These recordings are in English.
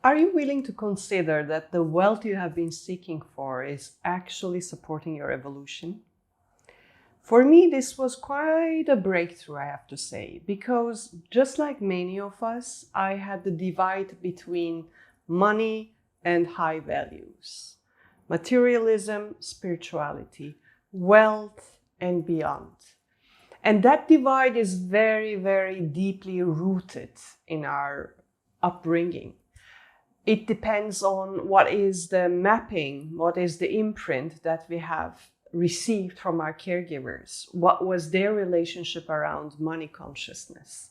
Are you willing to consider that the wealth you have been seeking for is actually supporting your evolution? For me, this was quite a breakthrough, I have to say, because just like many of us, I had the divide between money and high values, materialism, spirituality, wealth, and beyond. And that divide is very, very deeply rooted in our upbringing. It depends on what is the mapping, what is the imprint that we have received from our caregivers, what was their relationship around money consciousness.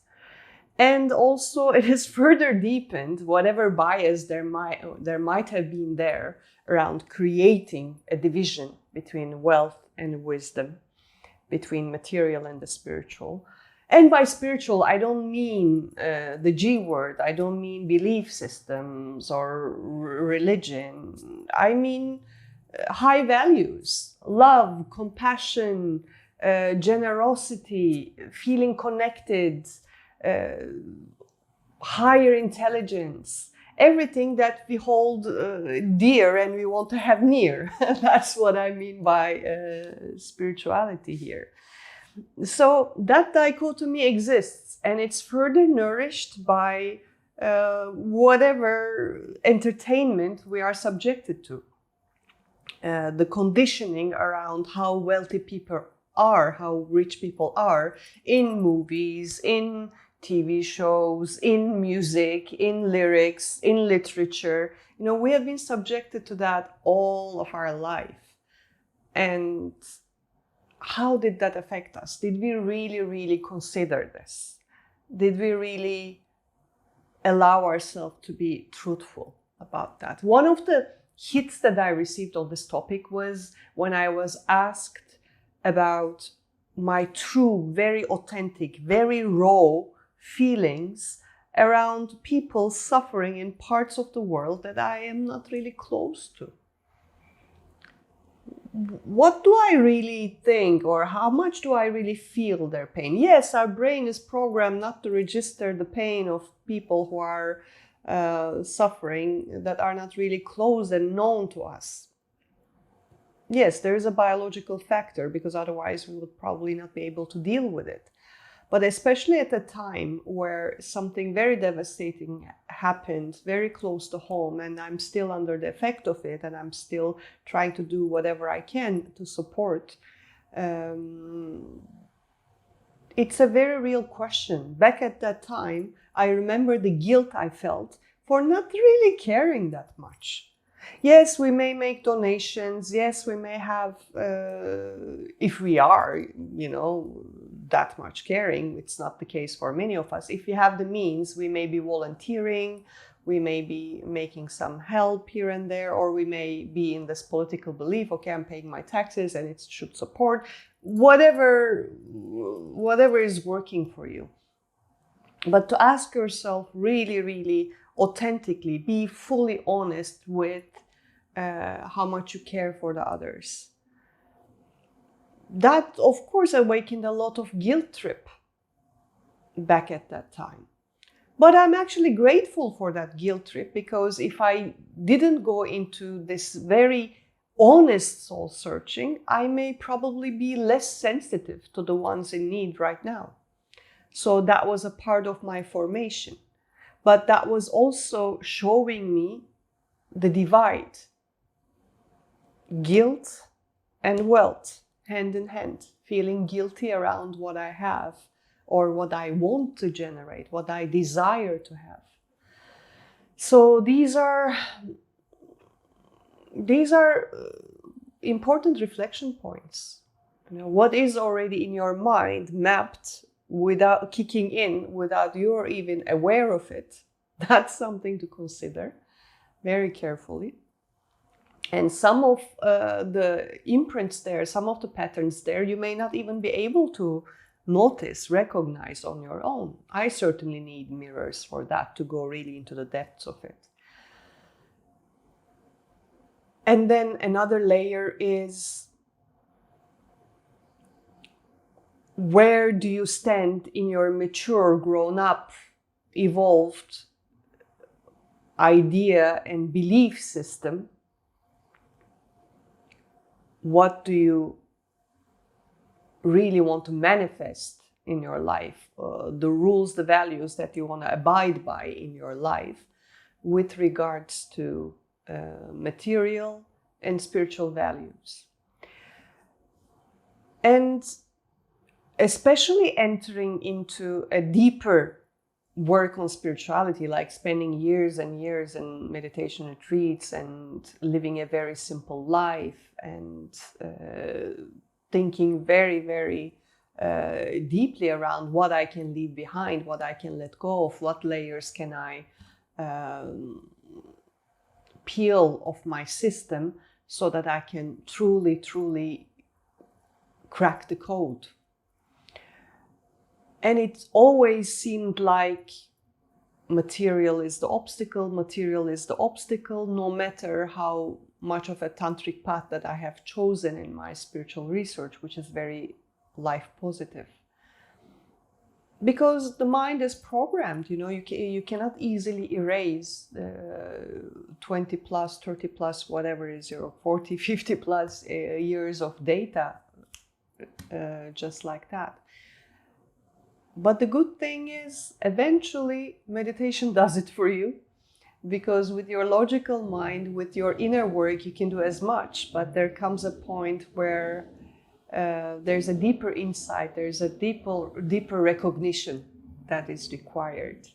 And also it is further deepened, whatever bias there might have been there around creating a division between wealth and wisdom, between material and the spiritual. And by spiritual, I don't mean the G word. I don't mean belief systems or religion. I mean high values, love, compassion, generosity, feeling connected, higher intelligence, everything that we hold dear and we want to have near. That's what I mean by spirituality here. So that dichotomy exists, and it's further nourished by whatever entertainment we are subjected to. The conditioning around how wealthy people are, how rich people are in movies, in TV shows, in music, in lyrics, in literature. You know, we have been subjected to that all of our life. And how did that affect us? Did we really, really consider this? Did we really allow ourselves to be truthful about that? One of the hits that I received on this topic was when I was asked about my true, very authentic, very raw feelings around people suffering in parts of the world that I am not really close to. What do I really think, or how much do I really feel their pain? Yes, our brain is programmed not to register the pain of people who are suffering that are not really close and known to us. Yes, there is a biological factor, because otherwise we would probably not be able to deal with it. But especially at a time where something very devastating happened very close to home, and I'm still under the effect of it, and I'm still trying to do whatever I can to support, it's a very real question. Back at that time, I remember the guilt I felt for not really caring that much. Yes, we may make donations. Yes, we may have, if we are, that much caring. It's not the case for many of us. If we have the means, we may be volunteering, we may be making some help here and there, or we may be in this political belief, okay, I'm paying my taxes and it should support whatever is working for you. But to ask yourself really, really authentically, be fully honest with how much you care for the others. That, of course, awakened a lot of guilt trip back at that time. But I'm actually grateful for that guilt trip, because if I didn't go into this very honest soul searching, I may probably be less sensitive to the ones in need right now. So that was a part of my formation. But that was also showing me the divide. Guilt and wealth, hand in hand, feeling guilty around what I have or what I want to generate, what I desire to have. So these are important reflection points. What is already in your mind mapped without kicking in, without you're even aware of it? That's something to consider very carefully. And some of the imprints there, some of the patterns there, you may not even be able to notice, recognize on your own. I certainly need mirrors for that, to go really into the depths of it. And then another layer is, where do you stand in your mature, grown up, evolved idea and belief system, what do you really want to manifest in your life, the rules, the values that you want to abide by in your life with regards to material and spiritual values. And especially entering into a deeper work on spirituality, like spending years and years in meditation retreats and living a very simple life and thinking very, very deeply around what I can leave behind, what I can let go of, what layers can I peel off my system so that I can truly, truly crack the code. And it always seemed like material is the obstacle, no matter how much of a tantric path that I have chosen in my spiritual research, which is very life positive. Because the mind is programmed, you cannot easily erase 20 plus, 30 plus, whatever is your 40, 50 plus years of data, just like that. But the good thing is, eventually, meditation does it for you, because with your logical mind, with your inner work, you can do as much, but there comes a point where there's a deeper insight, there's a deeper recognition that is required.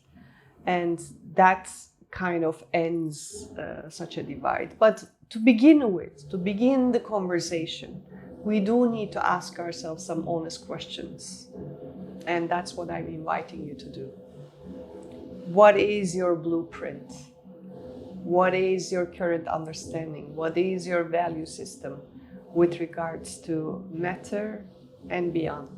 And that kind of ends such a divide. But to begin the conversation, we do need to ask ourselves some honest questions. And that's what I'm inviting you to do. What is your blueprint? What is your current understanding? What is your value system with regards to matter and beyond?